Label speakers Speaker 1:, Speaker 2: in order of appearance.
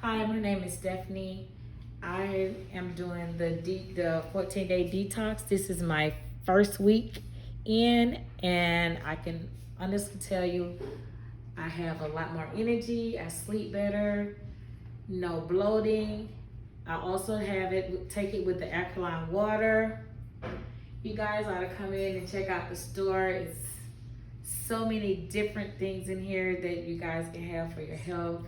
Speaker 1: Hi, my name is Stephanie. I am doing the 14-day detox. This is my first week in, and I can honestly tell you I have a lot more energy. I sleep better, no bloating. I also take it with the alkaline water. You guys ought to come in and check out the store. It's so many different things in here that you guys can have for your health.